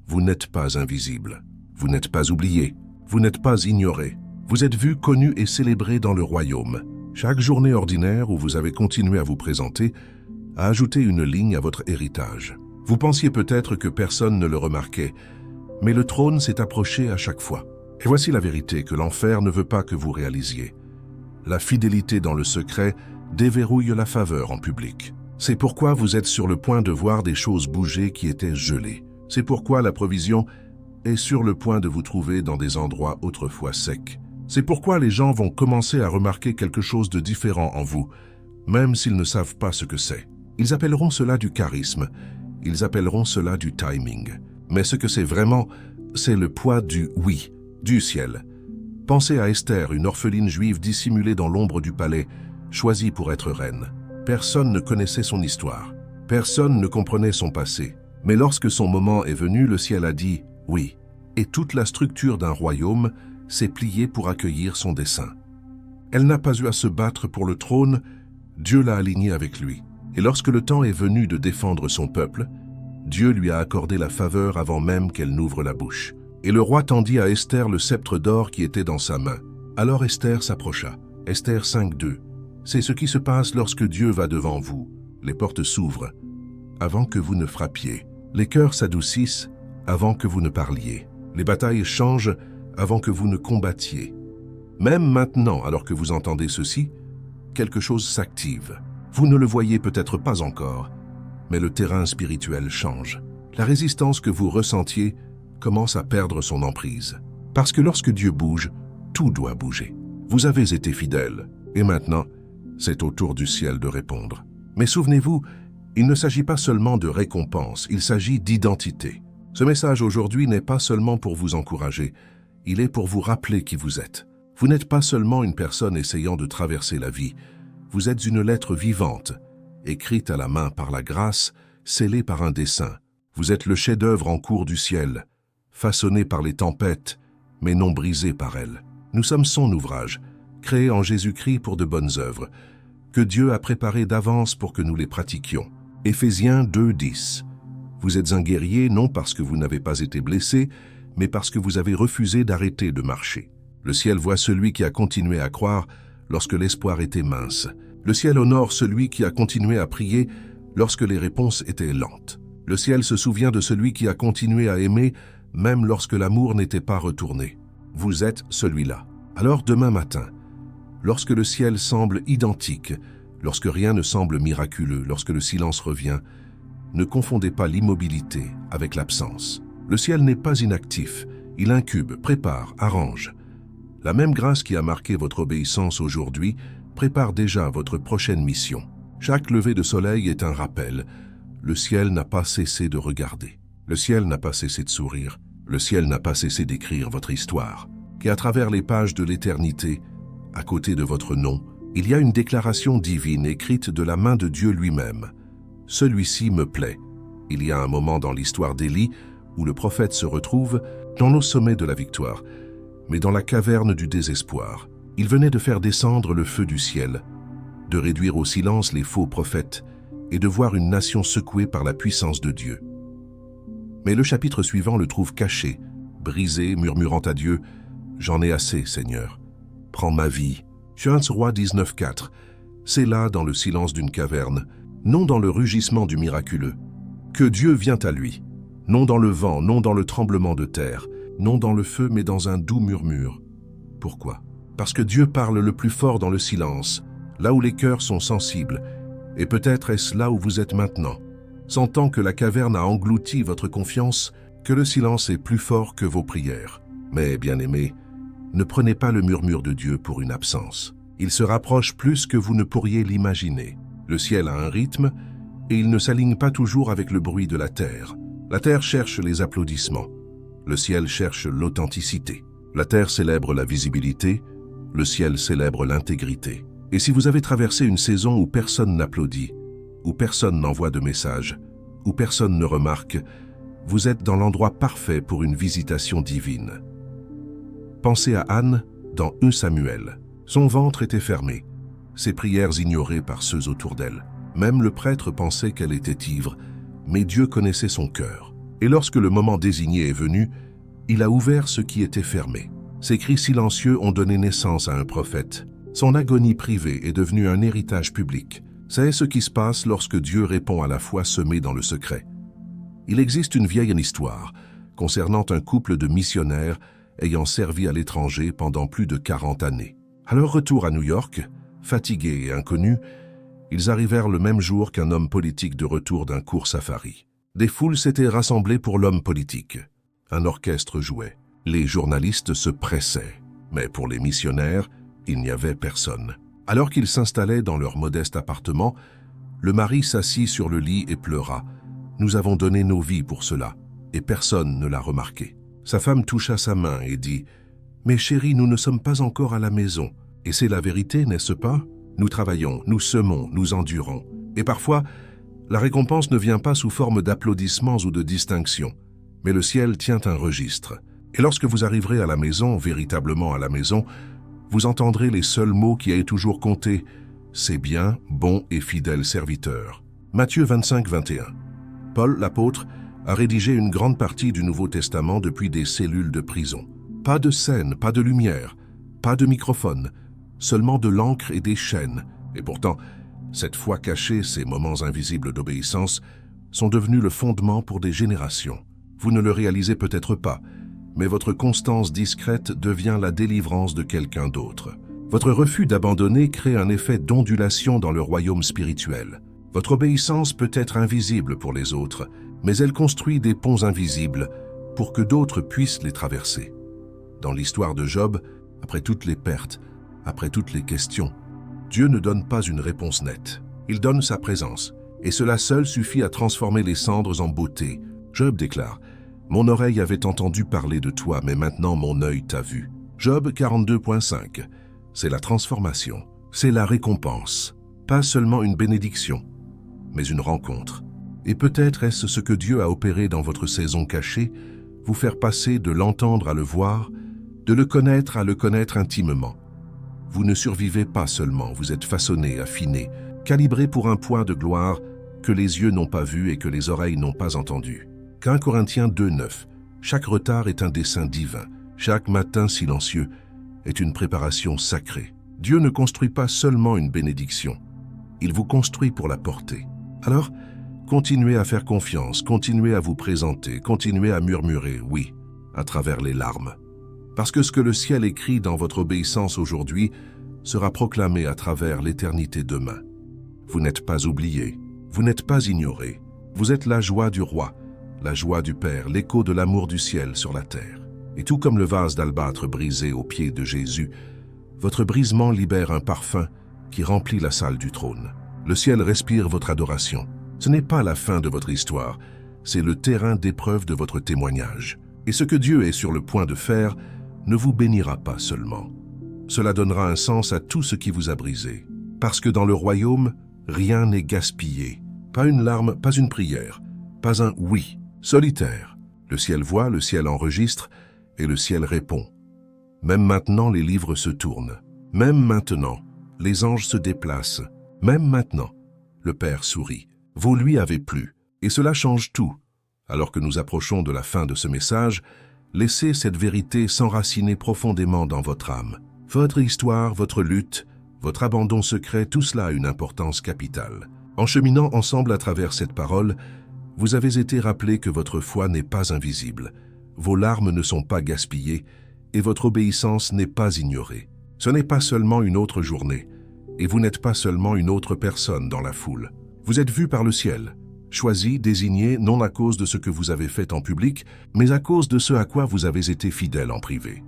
Vous n'êtes pas invisible. Vous n'êtes pas oublié. Vous n'êtes pas ignoré. Vous êtes vu, connu et célébré dans le royaume. Chaque journée ordinaire où vous avez continué à vous présenter a ajouté une ligne à votre héritage. Vous pensiez peut-être que personne ne le remarquait, mais le trône s'est approché à chaque fois. Et voici la vérité que l'enfer ne veut pas que vous réalisiez. La fidélité dans le secret déverrouille la faveur en public. C'est pourquoi vous êtes sur le point de voir des choses bouger qui étaient gelées. C'est pourquoi la provision est sur le point de vous trouver dans des endroits autrefois secs. C'est pourquoi les gens vont commencer à remarquer quelque chose de différent en vous, même s'ils ne savent pas ce que c'est. Ils appelleront cela du charisme, ils appelleront cela du timing. Mais ce que c'est vraiment, c'est le poids du oui, du ciel. Pensez à Esther, une orpheline juive dissimulée dans l'ombre du palais, choisie pour être reine. Personne ne connaissait son histoire, personne ne comprenait son passé. Mais lorsque son moment est venu, le ciel a dit « oui ». Et toute la structure d'un royaume s'est pliée pour accueillir son dessein. Elle n'a pas eu à se battre pour le trône, Dieu l'a alignée avec lui. Et lorsque le temps est venu de défendre son peuple, Dieu lui a accordé la faveur avant même qu'elle n'ouvre la bouche. Et le roi tendit à Esther le sceptre d'or qui était dans sa main. Alors Esther s'approcha. Esther 5.2. C'est ce qui se passe lorsque Dieu va devant vous. Les portes s'ouvrent avant que vous ne frappiez. Les cœurs s'adoucissent avant que vous ne parliez. Les batailles changent avant que vous ne combattiez. Même maintenant, alors que vous entendez ceci, quelque chose s'active. Vous ne le voyez peut-être pas encore, mais le terrain spirituel change. La résistance que vous ressentiez commence à perdre son emprise. Parce que lorsque Dieu bouge, tout doit bouger. Vous avez été fidèle, et maintenant, c'est au tour du ciel de répondre. Mais souvenez-vous, il ne s'agit pas seulement de récompense, il s'agit d'identité. Ce message aujourd'hui n'est pas seulement pour vous encourager, il est pour vous rappeler qui vous êtes. Vous n'êtes pas seulement une personne essayant de traverser la vie, vous êtes une lettre vivante, écrite à la main par la grâce, scellée par un dessein. Vous êtes le chef-d'œuvre en cours du ciel, façonné par les tempêtes, mais non brisé par elles. Nous sommes son ouvrage, créé en Jésus-Christ pour de bonnes œuvres, que Dieu a préparées d'avance pour que nous les pratiquions. Éphésiens 2.10. Vous êtes un guerrier non parce que vous n'avez pas été blessé, mais parce que vous avez refusé d'arrêter de marcher. Le ciel voit celui qui a continué à croire lorsque l'espoir était mince. Le ciel honore celui qui a continué à prier lorsque les réponses étaient lentes. Le ciel se souvient de celui qui a continué à aimer même lorsque l'amour n'était pas retourné. Vous êtes celui-là. Alors demain matin, lorsque le ciel semble identique, lorsque rien ne semble miraculeux, lorsque le silence revient, ne confondez pas l'immobilité avec l'absence. Le ciel n'est pas inactif, il incube, prépare, arrange. La même grâce qui a marqué votre obéissance aujourd'hui prépare déjà votre prochaine mission. Chaque lever de soleil est un rappel. Le ciel n'a pas cessé de regarder. Le ciel n'a pas cessé de sourire. Le ciel n'a pas cessé d'écrire votre histoire. Qu'à travers les pages de l'éternité, à côté de votre nom, il y a une déclaration divine écrite de la main de Dieu lui-même. Celui-ci me plaît. Il y a un moment dans l'histoire d'Élie où le prophète se retrouve dans le sommet de la victoire, mais dans la caverne du désespoir. Il venait de faire descendre le feu du ciel, de réduire au silence les faux prophètes et de voir une nation secouée par la puissance de Dieu. Mais le chapitre suivant le trouve caché, brisé, murmurant à Dieu « J'en ai assez, Seigneur. Prends ma vie. » Chants Roi 19.4. C'est là, dans le silence d'une caverne, non dans le rugissement du miraculeux, que Dieu vient à lui. Non dans le vent, non dans le tremblement de terre, non dans le feu, mais dans un doux murmure. Pourquoi? Parce que Dieu parle le plus fort dans le silence, là où les cœurs sont sensibles, et peut-être est-ce là où vous êtes maintenant, sentant que la caverne a englouti votre confiance, que le silence est plus fort que vos prières. Mais, bien-aimés, ne prenez pas le murmure de Dieu pour une absence. Il se rapproche plus que vous ne pourriez l'imaginer. Le ciel a un rythme, et il ne s'aligne pas toujours avec le bruit de la terre. La terre cherche les applaudissements. Le ciel cherche l'authenticité. La terre célèbre la visibilité, le ciel célèbre l'intégrité. Et si vous avez traversé une saison où personne n'applaudit, où personne n'envoie de message, où personne ne remarque, Vous êtes dans l'endroit parfait pour une visitation divine. Pensez à Anne dans 1 Samuel. Son ventre était fermé, ses prières ignorées par ceux autour d'elle. Même le prêtre pensait qu'elle était ivre, mais Dieu connaissait son cœur. Et lorsque le moment désigné est venu, il a ouvert ce qui était fermé. Ses cris silencieux ont donné naissance à un prophète. Son agonie privée est devenue un héritage public. C'est ce qui se passe lorsque Dieu répond à la foi semée dans le secret. Il existe une vieille histoire concernant un couple de missionnaires ayant servi à l'étranger pendant plus de 40 années. À leur retour à New York, fatigués et inconnus, ils arrivèrent le même jour qu'un homme politique de retour d'un court safari. Des foules s'étaient rassemblées pour l'homme politique. Un orchestre jouait. Les journalistes se pressaient. Mais pour les missionnaires, il n'y avait personne. Alors qu'ils s'installaient dans leur modeste appartement, le mari s'assit sur le lit et pleura. « Nous avons donné nos vies pour cela, et personne ne l'a remarqué. » Sa femme toucha sa main et dit « Mais chérie, nous ne sommes pas encore à la maison. Et c'est la vérité, n'est-ce pas? Nous travaillons, nous semons, nous endurons. Et parfois, la récompense ne vient pas sous forme d'applaudissements ou de distinctions, mais le ciel tient un registre. Et lorsque vous arriverez à la maison, véritablement à la maison, vous entendrez les seuls mots qui aient toujours compté. C'est bien, bon et fidèle serviteur. » Matthieu 25, 21. Paul, l'apôtre, a rédigé une grande partie du Nouveau Testament depuis des cellules de prison. Pas de scène, pas de lumière, pas de microphone, seulement de l'encre et des chaînes. Et pourtant, cette foi cachée, ces moments invisibles d'obéissance, sont devenus le fondement pour des générations. Vous ne le réalisez peut-être pas, mais votre constance discrète devient la délivrance de quelqu'un d'autre. Votre refus d'abandonner crée un effet d'ondulation dans le royaume spirituel. Votre obéissance peut être invisible pour les autres, mais elle construit des ponts invisibles pour que d'autres puissent les traverser. Dans l'histoire de Job, après toutes les pertes, après toutes les questions, Dieu ne donne pas une réponse nette. Il donne sa présence, et cela seul suffit à transformer les cendres en beauté. Job déclare « Mon oreille avait entendu parler de toi, mais maintenant mon œil t'a vu. » Job 42.5. C'est la transformation, c'est la récompense, pas seulement une bénédiction, mais une rencontre. Et peut-être est-ce ce que Dieu a opéré dans votre saison cachée, vous faire passer de l'entendre à le voir, de le connaître à le connaître intimement. Vous ne survivez pas seulement, vous êtes façonné, affiné, calibré pour un point de gloire que les yeux n'ont pas vu et que les oreilles n'ont pas entendu. 1 Corinthiens 2.9. Chaque retard est un dessein divin. Chaque matin silencieux est une préparation sacrée. Dieu ne construit pas seulement une bénédiction, il vous construit pour la porter. Alors, continuez à faire confiance, continuez à vous présenter, continuez à murmurer « oui » à travers les larmes. Parce que ce que le ciel écrit dans votre obéissance aujourd'hui sera proclamé à travers l'éternité demain. Vous n'êtes pas oublié, vous n'êtes pas ignoré. Vous êtes la joie du roi, la joie du Père, l'écho de l'amour du ciel sur la terre. Et tout comme le vase d'albâtre brisé aux pieds de Jésus, votre brisement libère un parfum qui remplit la salle du trône. Le ciel respire votre adoration. Ce n'est pas la fin de votre histoire, c'est le terrain d'épreuve de votre témoignage. Et ce que Dieu est sur le point de faire ne vous bénira pas seulement. Cela donnera un sens à tout ce qui vous a brisé. Parce que dans le royaume, rien n'est gaspillé. Pas une larme, pas une prière, pas un « oui » solitaire. Le ciel voit, le ciel enregistre et le ciel répond. Même maintenant, les livres se tournent. Même maintenant, les anges se déplacent. Même maintenant, le Père sourit. Vous lui avez plu. Et cela change tout. Alors que nous approchons de la fin de ce message, laissez cette vérité s'enraciner profondément dans votre âme. Votre histoire, votre lutte, votre abandon secret, tout cela a une importance capitale. En cheminant ensemble à travers cette parole, vous avez été rappelé que votre foi n'est pas invisible, vos larmes ne sont pas gaspillées et votre obéissance n'est pas ignorée. Ce n'est pas seulement une autre journée, et vous n'êtes pas seulement une autre personne dans la foule. Vous êtes vu par le ciel, choisi, désigné, non à cause de ce que vous avez fait en public, mais à cause de ce à quoi vous avez été fidèle en privé.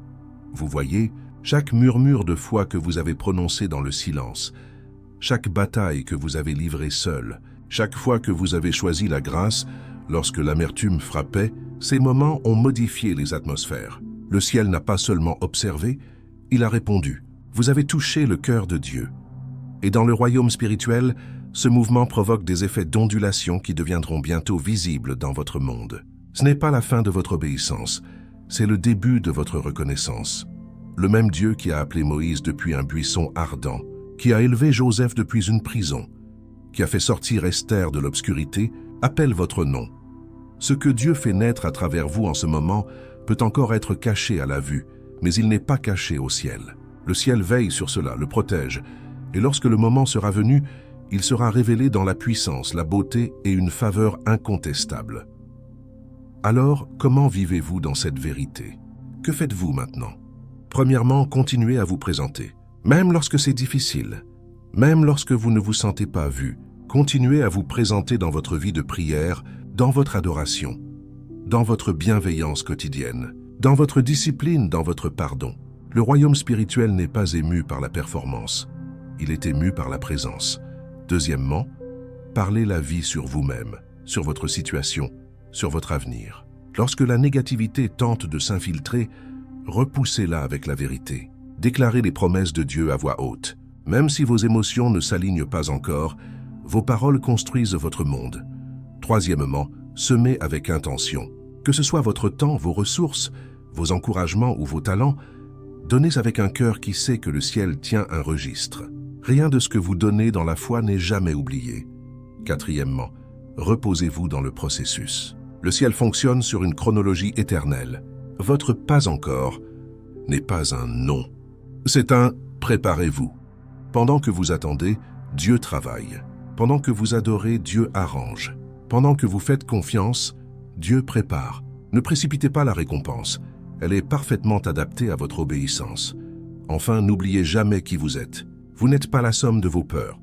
Vous voyez, chaque murmure de foi que vous avez prononcé dans le silence, chaque bataille que vous avez livrée seul, chaque fois que vous avez choisi la grâce, lorsque l'amertume frappait, ces moments ont modifié les atmosphères. Le ciel n'a pas seulement observé, il a répondu. Vous avez touché le cœur de Dieu. Et dans le royaume spirituel, ce mouvement provoque des effets d'ondulation qui deviendront bientôt visibles dans votre monde. Ce n'est pas la fin de votre obéissance, c'est le début de votre reconnaissance. Le même Dieu qui a appelé Moïse depuis un buisson ardent, qui a élevé Joseph depuis une prison, qui a fait sortir Esther de l'obscurité, appelle votre nom. Ce que Dieu fait naître à travers vous en ce moment peut encore être caché à la vue, mais il n'est pas caché au ciel. Le ciel veille sur cela, le protège, et lorsque le moment sera venu, il sera révélé dans la puissance, la beauté et une faveur incontestable. Alors, comment vivez-vous dans cette vérité? Que faites-vous maintenant? Premièrement, continuez à vous présenter. Même lorsque c'est difficile, même lorsque vous ne vous sentez pas vu, continuez à vous présenter dans votre vie de prière, dans votre adoration, dans votre bienveillance quotidienne, dans votre discipline, dans votre pardon. Le royaume spirituel n'est pas ému par la performance, il est ému par la présence. Deuxièmement, parlez la vie sur vous-même, sur votre situation, sur votre avenir. Lorsque la négativité tente de s'infiltrer, repoussez-la avec la vérité. Déclarez les promesses de Dieu à voix haute. Même si vos émotions ne s'alignent pas encore, vos paroles construisent votre monde. Troisièmement, semez avec intention. Que ce soit votre temps, vos ressources, vos encouragements ou vos talents, donnez avec un cœur qui sait que le ciel tient un registre. Rien de ce que vous donnez dans la foi n'est jamais oublié. Quatrièmement, reposez-vous dans le processus. Le ciel fonctionne sur une chronologie éternelle. Votre « pas encore » n'est pas un « non ». C'est un « préparez-vous ». Pendant que vous attendez, Dieu travaille. Pendant que vous adorez, Dieu arrange. Pendant que vous faites confiance, Dieu prépare. Ne précipitez pas la récompense. Elle est parfaitement adaptée à votre obéissance. Enfin, n'oubliez jamais qui vous êtes. Vous n'êtes pas la somme de vos peurs,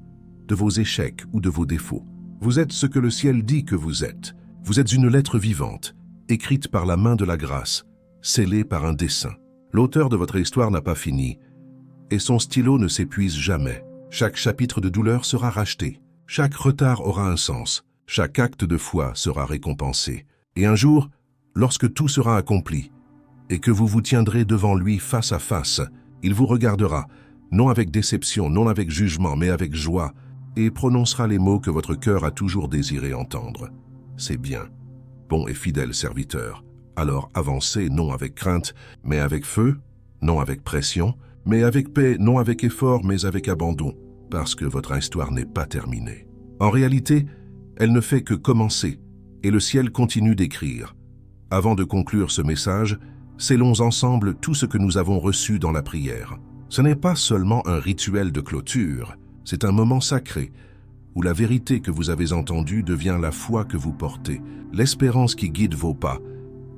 de vos échecs ou de vos défauts. Vous êtes ce que le ciel dit que vous êtes. Vous êtes une lettre vivante, écrite par la main de la grâce, scellée par un dessein. L'auteur de votre histoire n'a pas fini, et son stylo ne s'épuise jamais. Chaque chapitre de douleur sera racheté. Chaque retard aura un sens. Chaque acte de foi sera récompensé. Et un jour, lorsque tout sera accompli, et que vous vous tiendrez devant lui face à face, il vous regardera, non avec déception, non avec jugement, mais avec joie, et prononcera les mots que votre cœur a toujours désiré entendre. C'est bien, bon et fidèle serviteur. Alors avancez non avec crainte, mais avec feu, non avec pression, mais avec paix, non avec effort, mais avec abandon, parce que votre histoire n'est pas terminée. En réalité, elle ne fait que commencer, et le ciel continue d'écrire. Avant de conclure ce message, scellons ensemble tout ce que nous avons reçu dans la prière. Ce n'est pas seulement un rituel de clôture, c'est un moment sacré, où la vérité que vous avez entendue devient la foi que vous portez, l'espérance qui guide vos pas,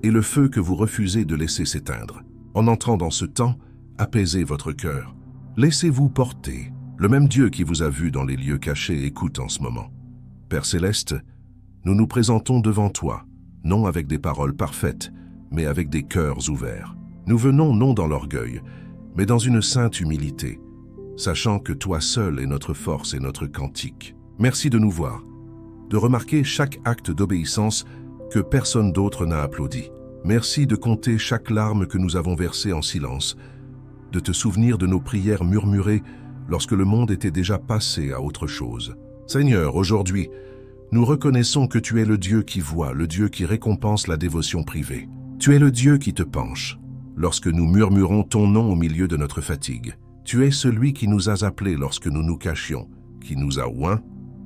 et le feu que vous refusez de laisser s'éteindre. En entrant dans ce temps, apaisez votre cœur. Laissez-vous porter. Le même Dieu qui vous a vu dans les lieux cachés écoute en ce moment. Père Céleste, nous nous présentons devant toi, non avec des paroles parfaites, mais avec des cœurs ouverts. Nous venons non dans l'orgueil, mais dans une sainte humilité, sachant que toi seul est notre force et notre cantique. Merci de nous voir, de remarquer chaque acte d'obéissance que personne d'autre n'a applaudi. Merci de compter chaque larme que nous avons versée en silence, de te souvenir de nos prières murmurées lorsque le monde était déjà passé à autre chose. Seigneur, aujourd'hui, nous reconnaissons que tu es le Dieu qui voit, le Dieu qui récompense la dévotion privée. Tu es le Dieu qui te penche lorsque nous murmurons ton nom au milieu de notre fatigue. Tu es celui qui nous a appelés lorsque nous nous cachions, qui nous a oints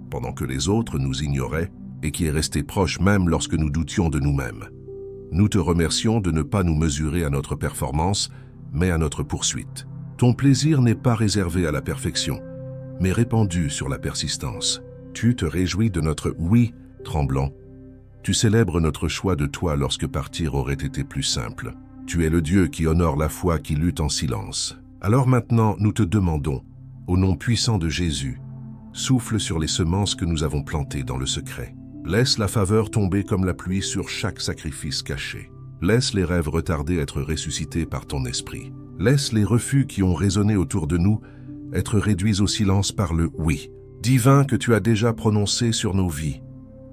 pendant que les autres nous ignoraient et qui est resté proche même lorsque nous doutions de nous-mêmes. Nous te remercions de ne pas nous mesurer à notre performance, mais à notre poursuite. Ton plaisir n'est pas réservé à la perfection, mais répandu sur la persistance. Tu te réjouis de notre « oui » tremblant. Tu célèbres notre choix de toi lorsque partir aurait été plus simple. Tu es le Dieu qui honore la foi qui lutte en silence. Alors maintenant, nous te demandons, au nom puissant de Jésus, souffle sur les semences que nous avons plantées dans le secret. Laisse la faveur tomber comme la pluie sur chaque sacrifice caché. Laisse les rêves retardés être ressuscités par ton esprit. Laisse les refus qui ont résonné autour de nous être réduits au silence par le « oui » divin que tu as déjà prononcé sur nos vies.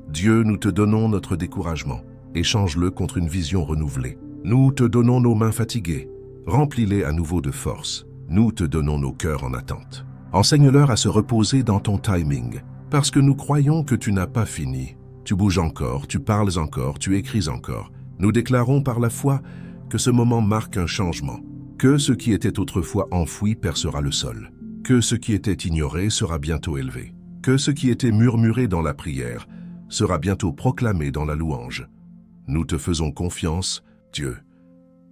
Dieu, nous te donnons notre découragement. Échange-le contre une vision renouvelée. Nous te donnons nos mains fatiguées. Remplis-les à nouveau de force. Nous te donnons nos cœurs en attente. Enseigne-leur à se reposer dans ton timing, parce que nous croyons que tu n'as pas fini. Tu bouges encore, tu parles encore, tu écris encore. Nous déclarons par la foi que ce moment marque un changement, que ce qui était autrefois enfoui percera le sol, que ce qui était ignoré sera bientôt élevé, que ce qui était murmuré dans la prière sera bientôt proclamé dans la louange. Nous te faisons confiance, Dieu.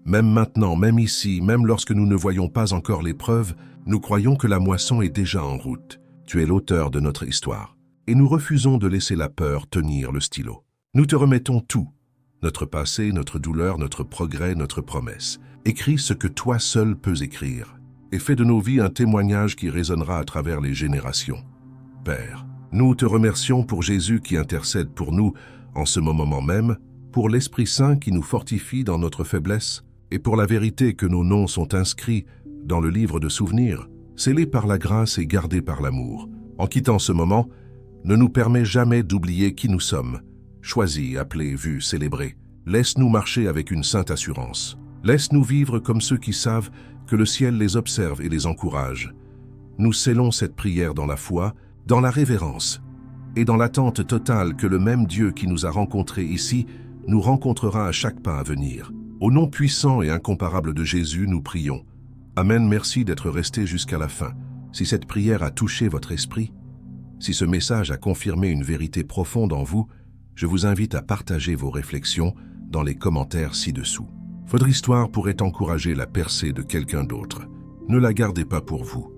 Même maintenant, même ici, même lorsque nous ne voyons pas encore les preuves, nous croyons que la moisson est déjà en route. Tu es l'auteur de notre histoire, et nous refusons de laisser la peur tenir le stylo. Nous te remettons tout, notre passé, notre douleur, notre progrès, notre promesse. Écris ce que toi seul peux écrire, et fais de nos vies un témoignage qui résonnera à travers les générations. Père, nous te remercions pour Jésus qui intercède pour nous en ce moment même, pour l'Esprit Saint qui nous fortifie dans notre faiblesse, et pour la vérité que nos noms sont inscrits dans le livre de souvenirs, scellés par la grâce et gardés par l'amour. En quittant ce moment, ne nous permets jamais d'oublier qui nous sommes, choisis, appelés, vus, célébrés. Laisse-nous marcher avec une sainte assurance. Laisse-nous vivre comme ceux qui savent que le ciel les observe et les encourage. Nous scellons cette prière dans la foi, dans la révérence, et dans l'attente totale que le même Dieu qui nous a rencontrés ici nous rencontrera à chaque pas à venir. Au nom puissant et incomparable de Jésus, nous prions. Amen, merci d'être resté jusqu'à la fin. Si cette prière a touché votre esprit, si ce message a confirmé une vérité profonde en vous, je vous invite à partager vos réflexions dans les commentaires ci-dessous. Votre histoire pourrait encourager la percée de quelqu'un d'autre. Ne la gardez pas pour vous.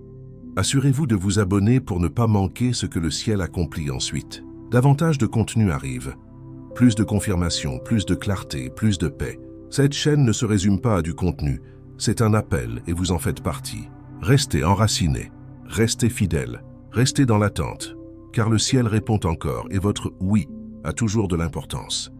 Assurez-vous de vous abonner pour ne pas manquer ce que le ciel accomplit ensuite. Davantage de contenu arrive. Plus de confirmation, plus de clarté, plus de paix. Cette chaîne ne se résume pas à du contenu, c'est un appel et vous en faites partie. Restez enracinés, restez fidèles, restez dans l'attente, car le ciel répond encore et votre « oui » a toujours de l'importance.